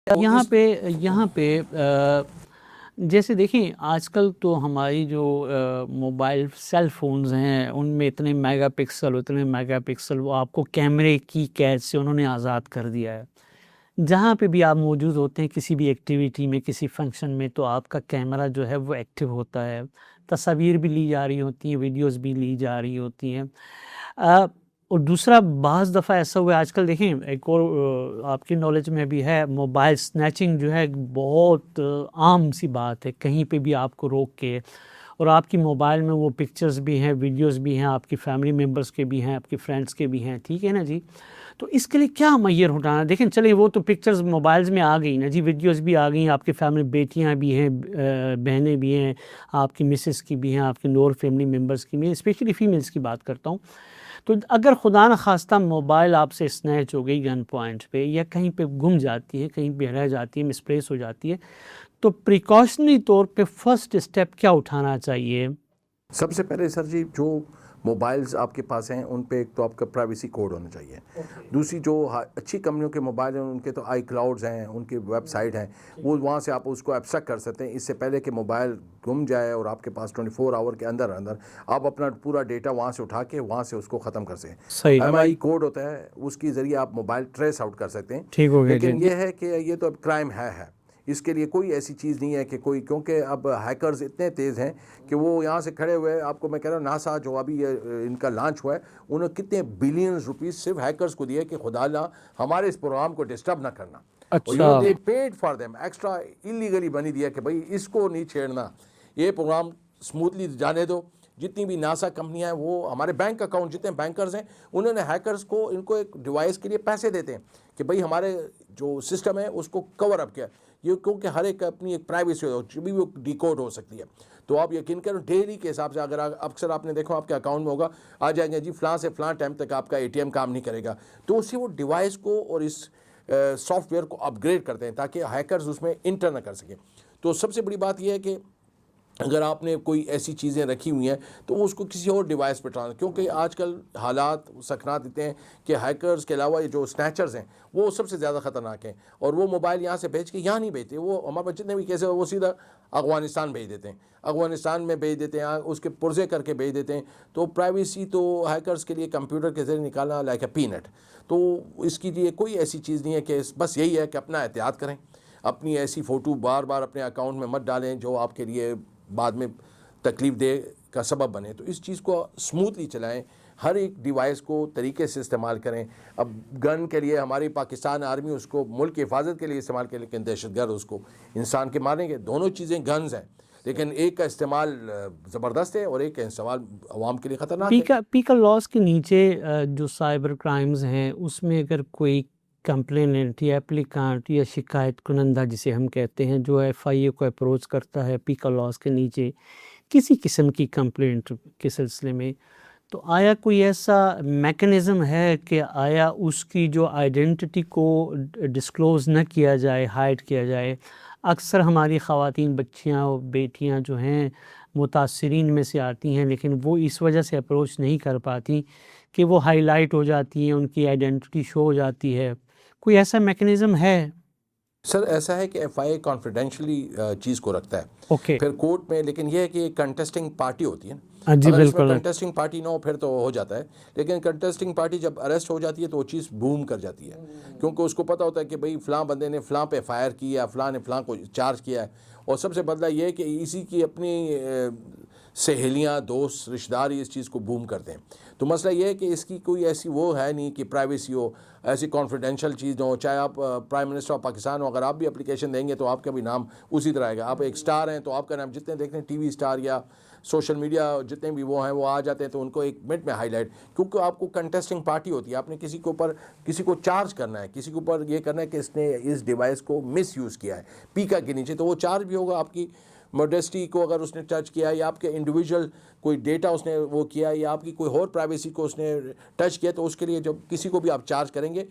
یہاں پہ جیسے دیکھیں آج کل تو ہماری جو موبائل سیل فونز ہیں ان میں اتنے میگا پکسل وہ آپ کو کیمرے کی قید سے انہوں نے آزاد کر دیا ہے. جہاں پہ بھی آپ موجود ہوتے ہیں کسی بھی ایکٹیویٹی میں کسی فنکشن میں تو آپ کا کیمرہ جو ہے وہ ایکٹیو ہوتا ہے, تصاویر بھی لی جا رہی ہوتی ہیں, ویڈیوز بھی لی جا رہی ہوتی ہیں. اور دوسرا بعض دفعہ ایسا ہوا ہے آج کل دیکھیں ایک اور آپ کی نالج میں بھی ہے, موبائل سنیچنگ جو ہے بہت عام سی بات ہے. کہیں پہ بھی آپ کو روک کے اور آپ کی موبائل میں وہ پکچرز بھی ہیں, ویڈیوز بھی ہیں, آپ کی فیملی ممبرس کے بھی ہیں, آپ کے فرینڈس کے بھی ہیں, ٹھیک ہے نا جی. تو اس کے لیے کیا معیار اٹھانا؟ دیکھیں چلیں وہ تو پکچرز موبائلز میں آ گئی نا جی, ویڈیوز بھی آ گئی, آپ کی فیملی بیٹیاں بھی ہیں, بہنیں بھی ہیں, آپ کی مسز کی بھی ہیں, آپ کے اور فیملی ممبرس کی بھی ہیں, اسپیشلی فیمیلز کی بات کرتا ہوں. تو اگر خدا نخواستہ موبائل آپ سے سنیچ ہو گئی گن پوائنٹ پہ یا کہیں پہ گم جاتی ہے, کہیں پہ رہ جاتی ہے, مسپلیس ہو جاتی ہے, تو پریکاشنری طور پہ فرسٹ اسٹیپ کیا اٹھانا چاہیے؟ سب سے پہلے سر جی جو موبائلز آپ کے پاس ہیں ان پہ ایک تو آپ کا پرائیویسی کوڈ ہونا چاہیے. دوسری جو اچھی کمپنیوں کے موبائل ہیں ان کے تو آئی کلاؤڈز ہیں, ان کی ویب سائٹ ہیں, وہ وہاں سے آپ اس کو ایبسٹریکٹ کر سکتے ہیں. اس سے پہلے کہ موبائل گم جائے اور آپ کے پاس 24 آور کے اندر آپ اپنا پورا ڈیٹا وہاں سے اٹھا کے وہاں سے اس کو ختم کر سکیں. ایم آئی کوڈ ہوتا ہے, اس کے ذریعے آپ موبائل ٹریس آؤٹ کر سکتے ہیں. ٹھیک ہو گیا. لیکن یہ ہے کہ یہ تو اب کرائم ہے. اس کے لیے کوئی ایسی چیز نہیں ہے کہ کوئی, کیونکہ اب ہیکرز اتنے تیز ہیں کہ وہ یہاں سے کھڑے ہوئے, آپ کو میں کہہ رہا ہوں ناسا جو ابھی ان کا لانچ ہوا ہے انہوں نے کتنے بلینز روپیز صرف ہیکرز کو دیے کہ خدا نہ ہمارے اس پروگرام کو ڈسٹرب نہ کرنا. اچھا, دے پیڈ فار دیم, ایکسٹرا ایلیگلی بنی دیا کہ بھائی اس کو نہیں چھیڑنا, یہ پروگرام اسموتھلی جانے دو. جتنی بھی ناسا کمپنیاں ہیں وہ ہمارے بینک اکاؤنٹ جتنے بینکرز ہیں انہوں نے ہیکرز کو ان کو ایک ڈیوائس کے لیے پیسے دیتے ہیں کہ بھائی ہمارے جو سسٹم ہے اس کو کور اپ کیا. یہ کیونکہ ہر ایک اپنی ایک پرائیویسی جو بھی وہ ڈیکوڈ ہو سکتی ہے. تو آپ یقین کریں ڈیلی کے حساب سے اگر اکثر آپ نے دیکھو آپ کے اکاؤنٹ میں ہوگا آ جائیں گے جی فلاں سے فلاں ٹائم تک آپ کا اے ٹی ایم کام نہیں کرے گا, تو اس سے وہ ڈیوائس کو اور اس سافٹ ویئر کو اپ گریڈ کرتے ہیں تاکہ ہیکرز اس میں انٹر نہ کر سکیں. تو سب سے بڑی بات یہ ہے کہ اگر آپ نے کوئی ایسی چیزیں رکھی ہوئی ہیں تو اس کو کسی اور ڈیوائس پہ ٹرانسفر, کیونکہ آج کل حالات سکنات دیتے ہیں کہ ہیکرز کے علاوہ یہ جو سنیچرز ہیں وہ سب سے زیادہ خطرناک ہیں, اور وہ موبائل یہاں سے بھیج کے یہاں نہیں بھیجتے, وہ ہمارے پاس جتنے بھی کیسے وہ سیدھا افغانستان بھیج دیتے ہیں, افغانستان میں بھیج دیتے ہیں, اس کے پرزے کر کے بھیج دیتے ہیں. تو پرائیویسی تو ہیکرز کے لیے کمپیوٹر کے ذریعے نکالنا لائک اے پینٹ. تو اس کی لیے کوئی ایسی چیز نہیں ہے کہ بس یہی ہے کہ اپنا احتیاط کریں, اپنی ایسی فوٹو بار بار اپنے اکاؤنٹ میں مت ڈالیں جو آپ کے لیے بعد میں تکلیف دہ کا سبب بنے. تو اس چیز کو اسموتھلی چلائیں, ہر ایک ڈیوائس کو طریقے سے استعمال کریں. اب گن کے لیے ہماری پاکستان آرمی اس کو ملک کی حفاظت کے لیے استعمال کرے, لیکن دہشت گرد اس کو انسان کے ماریں گے. دونوں چیزیں گنز ہیں, لیکن ایک کا استعمال زبردست ہے اور ایک کا استعمال عوام کے لیے خطرناک ہے. پیکل لاس کے نیچے جو سائبر کرائمز ہیں اس میں اگر کوئی کمپلیننٹ یا اپلیکانٹ یا شکایت کنندہ جسے ہم کہتے ہیں جو ایف آئی اے کو اپروچ کرتا ہے پیکل لاس کے نیچے کسی قسم کی کمپلینٹ کے سلسلے میں, تو آیا کوئی ایسا میکنزم ہے کہ آیا اس کی جو آئیڈینٹی کو ڈسکلوز نہ کیا جائے, ہائڈ کیا جائے؟ اکثر ہماری خواتین بچیاں بیٹیاں جو ہیں متاثرین میں سے آتی ہیں, لیکن وہ اس وجہ سے اپروچ نہیں کر پاتی کہ وہ ہائی لائٹ ہو جاتی ہیں, ان کی آئیڈینٹی شو ہو جاتی ہے. کوئی ایسا میکنزم ہے؟ سر ایسا ہے کہ ایف آئی اے کانفیڈینشلی چیز کو رکھتا ہے اوکے پھر کورٹ میں, لیکن یہ ہے کہ کنٹیسٹنگ پارٹی ہوتی ہے. جی اگر اس میں بالکل. کنٹیسٹنگ پارٹی نہ ہو پھر تو ہو جاتا ہے, لیکن کنٹیسٹنگ پارٹی جب اریسٹ ہو جاتی ہے تو وہ چیز بوم کر جاتی ہے, کیونکہ اس کو پتہ ہوتا ہے کہ بھئی فلاں بندے نے فلاں پہ فائر کیا, فلاں نے فلاں کو چارج کیا ہے. اور سب سے بدلہ یہ ہے کہ اسی کی اپنی سہیلیاں دوست رشتہ دار اس چیز کو بوم کرتے ہیں. تو مسئلہ یہ ہے کہ اس کی کوئی ایسی وہ ہے نہیں کہ پرائیویسی ہو, ایسی کانفیڈینشیل چیز ہو. چاہے آپ پرائم منسٹر آف پاکستان ہو, اگر آپ بھی اپلیکیشن دیں گے تو آپ کا بھی نام اسی طرح آئے گا. آپ ایک سٹار ہیں تو آپ کا نام جتنے دیکھتے ہیں ٹی وی سٹار یا سوشل میڈیا جتنے بھی وہ ہیں وہ آ جاتے ہیں, تو ان کو ایک منٹ میں ہائی لائٹ, کیونکہ آپ کو کنٹیسٹنگ پارٹی ہوتی ہے. آپ نے کسی کے اوپر کسی کو چارج کرنا ہے, کسی کے اوپر یہ کرنا ہے کہ اس نے اس ڈیوائس کو مس یوز کیا ہے پیکا کے نیچے, تو وہ چارج بھی ہوگا. آپ کی موڈیسٹی کو اگر اس نے ٹچ کیا یا آپ کے انڈیویجول کوئی ڈیٹا اس نے وہ کیا یا آپ کی کوئی اور پرائیویسی کو اس نے ٹچ کیا, تو اس کے لیے جب کسی کو بھی آپ چارج کریں گے